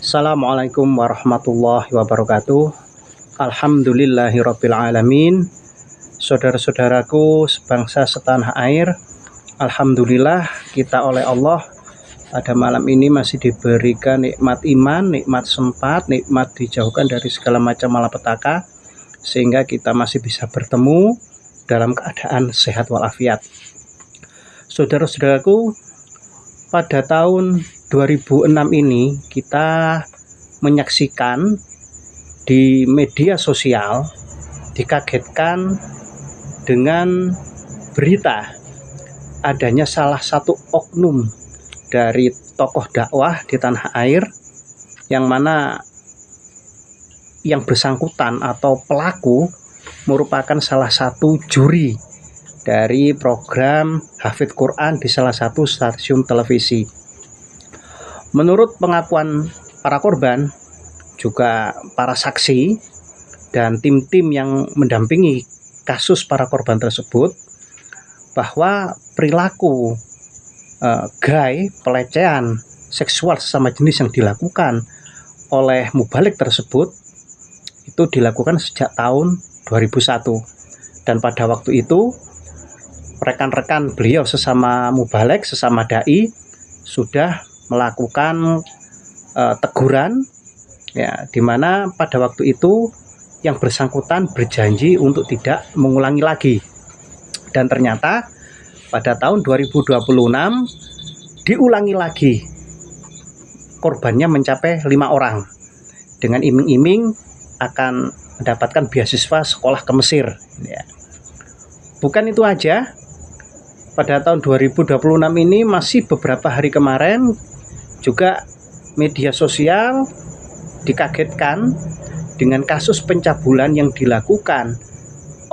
Assalamualaikum warahmatullahi wabarakatuh. Alhamdulillahirabbil alamin. Saudara-saudaraku sebangsa setanah air, alhamdulillah kita oleh Allah pada malam ini masih diberikan nikmat iman, nikmat sempat, nikmat dijauhkan dari segala macam malapetaka, sehingga kita masih bisa bertemu dalam keadaan sehat walafiat. Saudara-saudaraku, pada tahun 2006 ini kita menyaksikan di media sosial, dikagetkan dengan berita adanya salah satu oknum dari tokoh dakwah di tanah air, yang mana yang bersangkutan atau pelaku merupakan salah satu juri dari program Hafidz Quran di salah satu stasiun televisi. Menurut pengakuan para korban, juga para saksi dan tim-tim yang mendampingi kasus para korban tersebut, bahwa perilaku gay, pelecehan seksual sesama jenis yang dilakukan oleh mubalik tersebut itu dilakukan sejak tahun 2001, dan pada waktu itu rekan-rekan beliau sesama mubalik, sesama dai sudah melakukan teguran, ya, dimana pada waktu itu yang bersangkutan berjanji untuk tidak mengulangi lagi. Dan ternyata pada tahun 2026 diulangi lagi, korbannya mencapai 5 orang dengan iming-iming akan mendapatkan beasiswa sekolah ke Mesir, ya. Bukan itu aja, pada tahun 2026 ini masih beberapa hari kemarin juga media sosial dikagetkan dengan kasus pencabulan yang dilakukan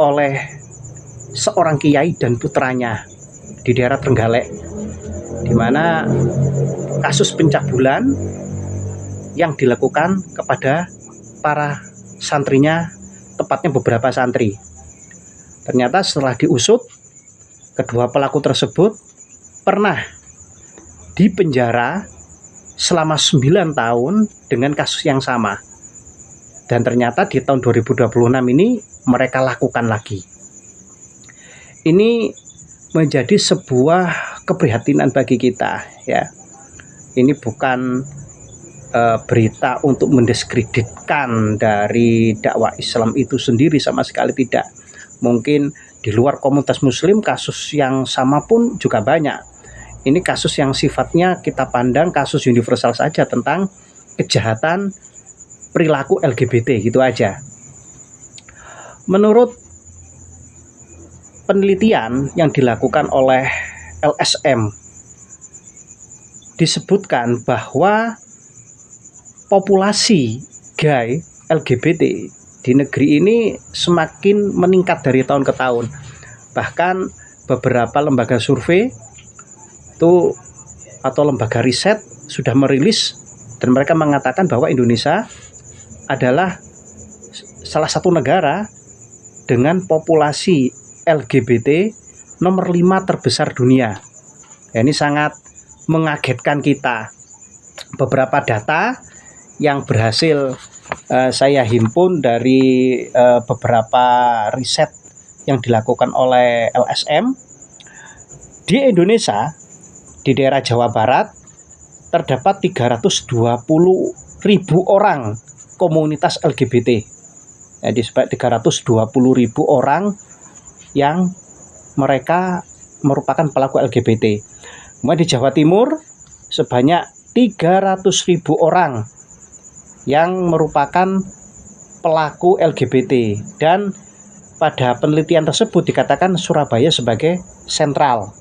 oleh seorang kiai dan putranya di daerah Trenggalek, di mana kasus pencabulan yang dilakukan kepada para santrinya, tepatnya beberapa santri. Ternyata setelah diusut, kedua pelaku tersebut pernah dipenjara selama 9 tahun dengan kasus yang sama. Dan ternyata di tahun 2026 ini mereka lakukan lagi. Ini menjadi sebuah keprihatinan bagi kita, ya. Ini bukan berita untuk mendiskreditkan dari dakwah Islam itu sendiri, sama sekali tidak. Mungkin di luar komunitas muslim kasus yang sama pun juga banyak. Ini kasus yang sifatnya kita pandang kasus universal saja, tentang kejahatan perilaku LGBT, gitu aja. Menurut penelitian yang dilakukan oleh LSM, disebutkan bahwa populasi gay LGBT di negeri ini semakin meningkat dari tahun ke tahun. Bahkan beberapa lembaga survei itu atau lembaga riset sudah merilis, dan mereka mengatakan bahwa Indonesia adalah salah satu negara dengan populasi LGBT nomor 5 terbesar dunia. Ya, ini sangat mengagetkan kita. Beberapa data yang berhasil saya himpun dari beberapa riset yang dilakukan oleh LSM, di Indonesia, di daerah Jawa Barat terdapat 320.000 orang komunitas LGBT. Jadi sebanyak 320.000 orang yang mereka merupakan pelaku LGBT. Kemudian di Jawa Timur sebanyak 300.000 orang yang merupakan pelaku LGBT, dan pada penelitian tersebut dikatakan Surabaya sebagai sentral.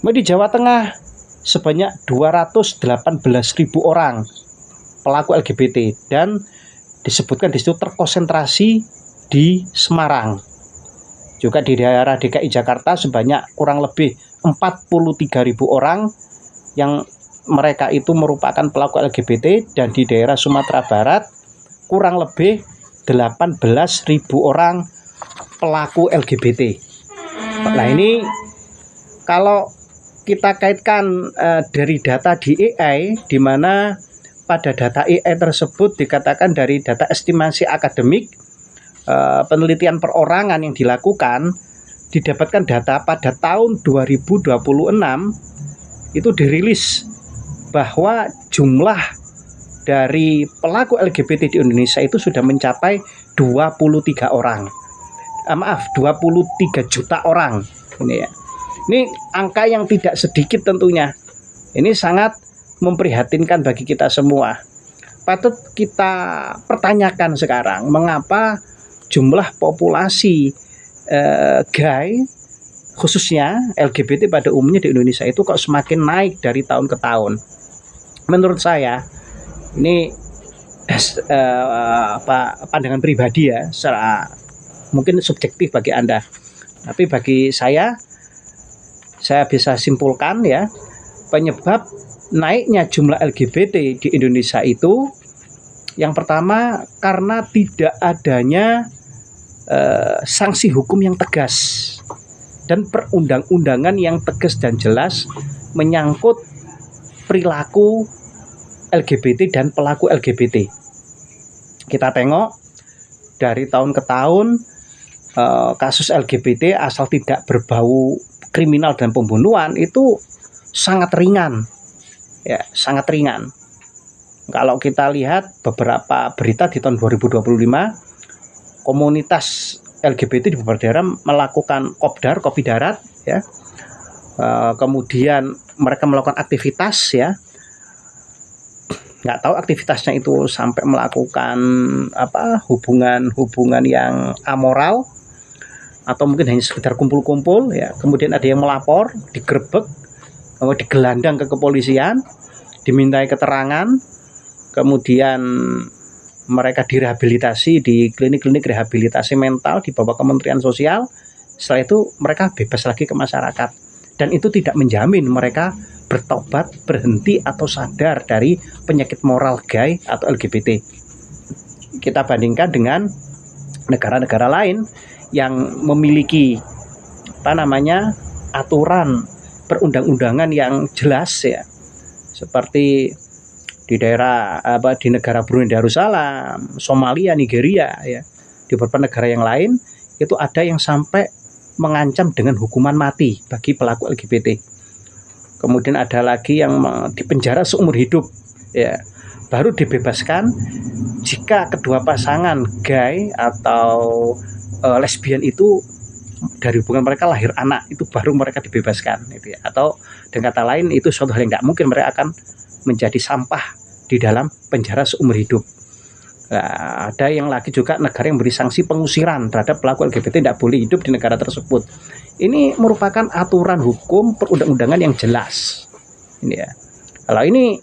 Di Jawa Tengah sebanyak 218.000 orang pelaku LGBT, dan disebutkan di situ terkonsentrasi di Semarang. Juga di daerah DKI Jakarta sebanyak kurang lebih 43.000 orang yang mereka itu merupakan pelaku LGBT, dan di daerah Sumatera Barat kurang lebih 18.000 orang pelaku LGBT. Nah, ini kalau kita kaitkan dari data di AI, di mana pada data AI tersebut dikatakan dari data estimasi akademik, penelitian perorangan yang dilakukan, didapatkan data pada tahun 2026 itu dirilis bahwa jumlah dari pelaku LGBT di Indonesia itu sudah mencapai 23 orang. 23 juta orang. Ini ya. Ini angka yang tidak sedikit tentunya. Ini sangat memprihatinkan bagi kita semua. Patut kita pertanyakan sekarang, mengapa jumlah populasi gay, khususnya LGBT pada umumnya di Indonesia itu kok semakin naik dari tahun ke tahun. Menurut saya, ini pandangan pribadi ya, secara mungkin subjektif bagi Anda. Tapi bagi saya bisa simpulkan ya, penyebab naiknya jumlah LGBT di Indonesia itu yang pertama karena tidak adanya sanksi hukum yang tegas dan perundang-undangan yang tegas dan jelas menyangkut perilaku LGBT dan pelaku LGBT. Kita tengok dari tahun ke tahun kasus LGBT asal tidak berbau kriminal dan pembunuhan itu sangat ringan. Ya, sangat ringan. Kalau kita lihat beberapa berita di tahun 2025, komunitas LGBT di beberapa daerah melakukan kopdar, kopi darat, ya. Kemudian mereka melakukan aktivitas, ya. Nggak tahu aktivitasnya itu sampai melakukan hubungan yang amoral atau mungkin hanya sekedar kumpul-kumpul, ya. Kemudian ada yang melapor, digerebek, digelandang ke kepolisian, dimintai keterangan, kemudian mereka direhabilitasi di klinik-klinik rehabilitasi mental di bawah Kementerian Sosial. Setelah itu mereka bebas lagi ke masyarakat, dan itu tidak menjamin mereka bertobat, berhenti atau sadar dari penyakit moral gay atau LGBT. Kita bandingkan dengan negara-negara lain yang memiliki aturan perundang-undangan yang jelas, ya, seperti di daerah di negara Brunei Darussalam, Somalia, Nigeria, ya. Di beberapa negara yang lain itu ada yang sampai mengancam dengan hukuman mati bagi pelaku LGBT. Kemudian ada lagi yang dipenjara seumur hidup, ya. Baru dibebaskan jika kedua pasangan gay atau lesbian itu dari hubungan mereka lahir anak, itu baru mereka dibebaskan, gitu ya. Atau dengan kata lain itu suatu hal yang tidak mungkin, mereka akan menjadi sampah di dalam penjara seumur hidup. Nah, ada yang lagi juga negara yang beri sanksi pengusiran terhadap pelaku LGBT, tidak boleh hidup di negara tersebut. Ini merupakan aturan hukum perundang-undangan yang jelas. Ini ya. Kalau ini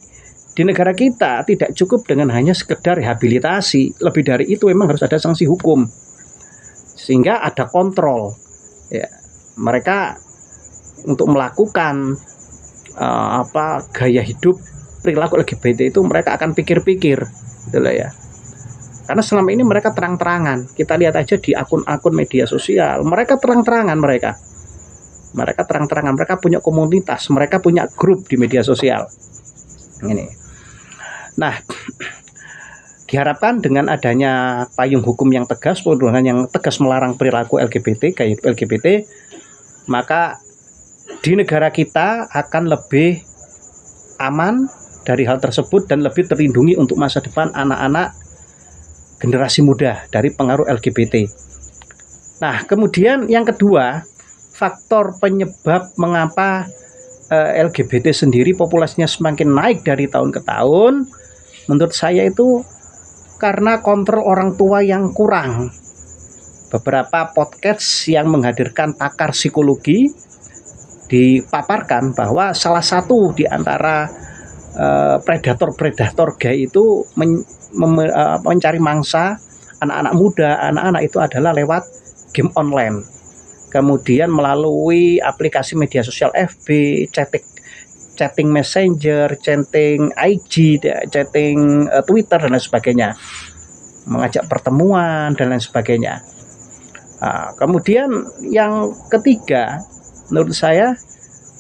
di negara kita tidak cukup dengan hanya sekedar rehabilitasi, lebih dari itu memang harus ada sanksi hukum. Sehingga ada kontrol, ya. Mereka untuk melakukan gaya hidup perilaku LGBT itu mereka akan pikir-pikir, gitu lah ya. Karena selama ini mereka terang-terangan. Kita lihat aja di akun-akun media sosial, mereka terang-terangan, mereka terang-terangan, mereka punya komunitas, mereka punya grup di media sosial. Ini. Nah, diharapkan dengan adanya payung hukum yang tegas, perundang-undangan yang tegas melarang perilaku LGBT, gaya hidup LGBT, maka di negara kita akan lebih aman dari hal tersebut dan lebih terlindungi untuk masa depan anak-anak generasi muda dari pengaruh LGBT. Nah, kemudian yang kedua, faktor penyebab mengapa LGBT sendiri populasinya semakin naik dari tahun ke tahun, menurut saya itu karena kontrol orang tua yang kurang. Beberapa podcast yang menghadirkan pakar psikologi dipaparkan bahwa salah satu di antara predator-predator gay itu mencari mangsa anak-anak muda. Anak-anak itu adalah lewat game online, kemudian melalui aplikasi media sosial FB, chatting messenger, chatting IG, chatting Twitter dan lain sebagainya, mengajak pertemuan dan lain sebagainya. Nah, kemudian yang ketiga, menurut saya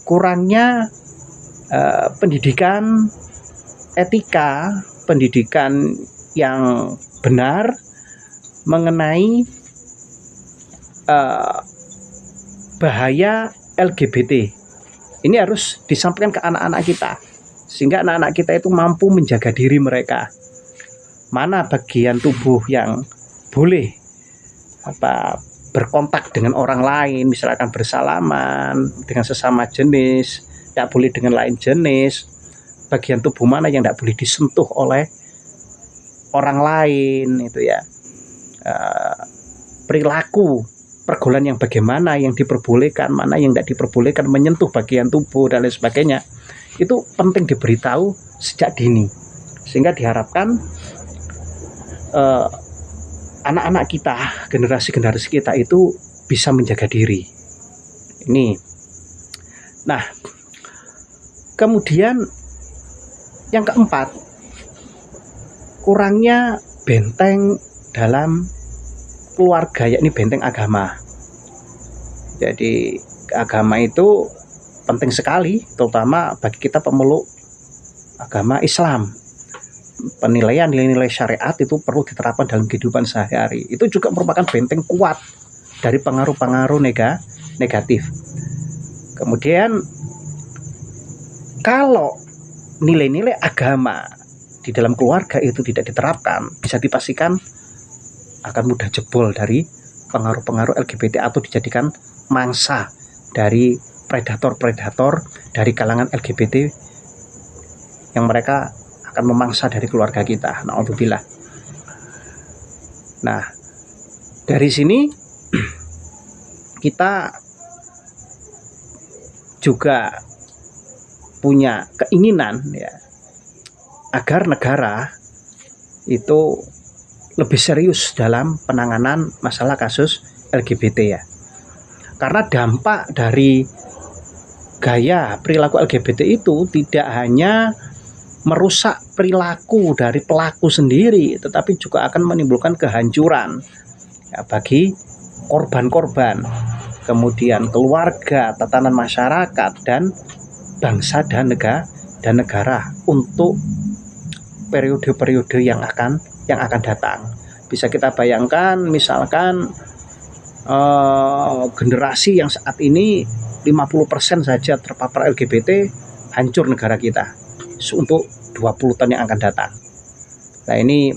kurangnya pendidikan etika pendidikan yang benar mengenai bahaya LGBT. Ini harus disampaikan ke anak-anak kita, sehingga anak-anak kita itu mampu menjaga diri mereka. Mana bagian tubuh yang boleh berkontak dengan orang lain, misalkan bersalaman dengan sesama jenis, tidak boleh dengan lain jenis. Bagian tubuh mana yang tidak boleh disentuh oleh orang lain, itu ya. Perilaku pergaulan yang bagaimana yang diperbolehkan, mana yang tidak diperbolehkan, menyentuh bagian tubuh dan lain sebagainya, itu penting diberitahu sejak dini, sehingga diharapkan anak-anak kita, generasi-generasi kita itu bisa menjaga diri. Ini. Nah, kemudian yang keempat, kurangnya benteng dalam keluarga, yakni benteng agama. Jadi agama itu penting sekali, terutama bagi kita pemeluk agama Islam. Penilaian nilai-nilai syariat itu perlu diterapkan dalam kehidupan sehari-hari. Itu juga merupakan benteng kuat dari pengaruh-pengaruh negatif. Kemudian kalau nilai-nilai agama di dalam keluarga itu tidak diterapkan, bisa dipastikan akan mudah jebol dari pengaruh-pengaruh LGBT atau dijadikan mangsa dari predator-predator dari kalangan LGBT yang mereka akan memangsa dari keluarga kita. Na'udzubillah. Nah, dari sini kita juga punya keinginan ya agar negara itu lebih serius dalam penanganan masalah kasus LGBT ya. Karena dampak dari gaya perilaku LGBT itu tidak hanya merusak perilaku dari pelaku sendiri, tetapi juga akan menimbulkan kehancuran ya, bagi korban-korban, kemudian keluarga, tatanan masyarakat, dan bangsa dan negara untuk periode-periode yang akan datang. Bisa kita bayangkan misalkan generasi yang saat ini 50% saja terpapar LGBT, hancur negara kita untuk 20 tahun yang akan datang. Nah, ini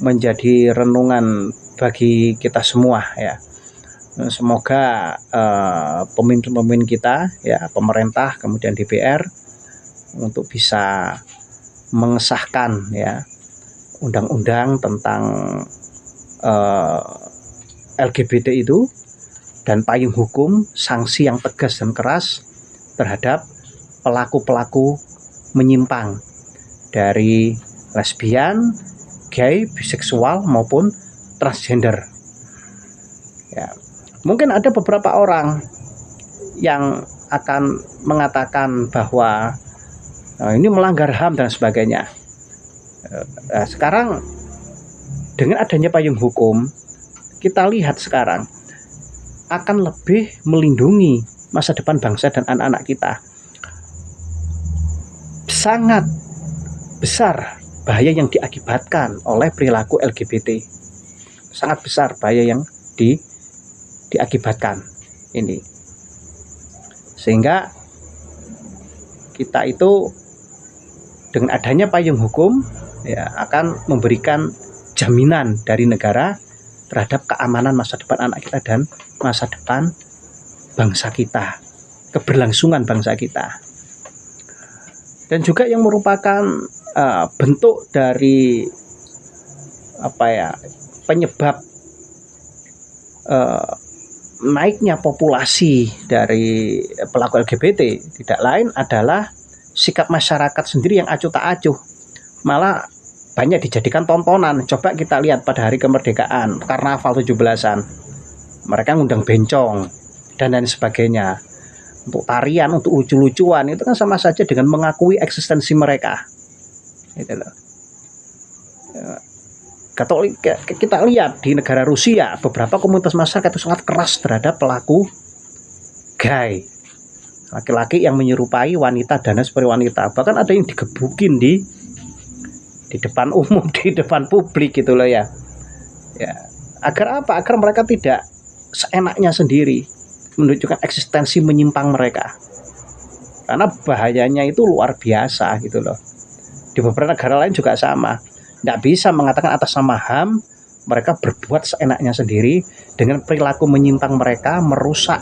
menjadi renungan bagi kita semua ya. Semoga pemimpin-pemimpin kita ya, pemerintah, kemudian DPR untuk bisa mengesahkan ya undang-undang tentang LGBT itu dan payung hukum, sanksi yang tegas dan keras terhadap pelaku-pelaku menyimpang dari lesbian, gay, biseksual maupun transgender. Ya, mungkin ada beberapa orang yang akan mengatakan bahwa ini melanggar HAM dan sebagainya. Sekarang dengan adanya payung hukum, kita lihat sekarang akan lebih melindungi masa depan bangsa dan anak-anak kita. Sangat besar bahaya yang diakibatkan oleh perilaku LGBT. Sangat besar bahaya yang diakibatkan ini. Sehingga kita itu dengan adanya payung hukum ya akan memberikan jaminan dari negara terhadap keamanan masa depan anak kita dan masa depan bangsa kita, keberlangsungan bangsa kita. Dan juga yang merupakan bentuk dari penyebab naiknya populasi dari pelaku LGBT tidak lain adalah sikap masyarakat sendiri yang acuh tak acuh, malah banyak dijadikan tontonan. Coba kita lihat pada hari kemerdekaan, karnaval 17-an, mereka ngundang bencong dan lain sebagainya untuk tarian, untuk lucu-lucuan. Itu kan sama saja dengan mengakui eksistensi mereka. Gitu loh. Kita lihat di negara Rusia, beberapa komunitas masyarakat itu sangat keras terhadap pelaku gay, laki-laki yang menyerupai wanita dan seperti wanita. Bahkan ada yang digebukin di di depan umum, di depan publik gitu loh ya. Ya, agar apa? Agar mereka tidak seenaknya sendiri menunjukkan eksistensi menyimpang mereka. Karena bahayanya itu luar biasa gitu loh. Di beberapa negara lain juga sama. Nggak bisa mengatakan atas nama HAM mereka berbuat seenaknya sendiri dengan perilaku menyimpang mereka, merusak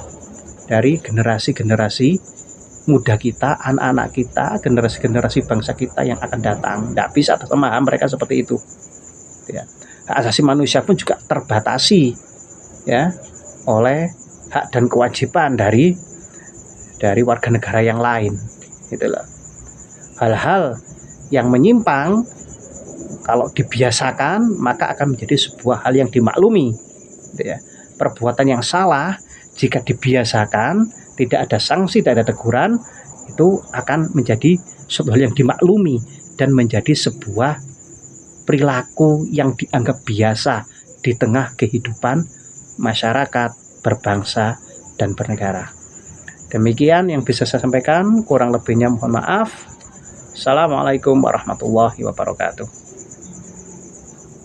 dari generasi-generasi muda kita, anak-anak kita, generasi-generasi bangsa kita yang akan datang. Nggak bisa atas nama HAM mereka seperti itu. Ya. Hak asasi manusia pun juga terbatasi ya oleh hak dan kewajiban dari warga negara yang lain. Gitu loh. Hal-hal yang menyimpang kalau dibiasakan maka akan menjadi sebuah hal yang dimaklumi. Gitu ya. Perbuatan yang salah jika dibiasakan, tidak ada sanksi, tidak ada teguran, itu akan menjadi sebuah hal yang dimaklumi dan menjadi sebuah perilaku yang dianggap biasa di tengah kehidupan masyarakat, berbangsa, dan bernegara. Demikian yang bisa saya sampaikan, kurang lebihnya mohon maaf. Assalamualaikum warahmatullahi wabarakatuh.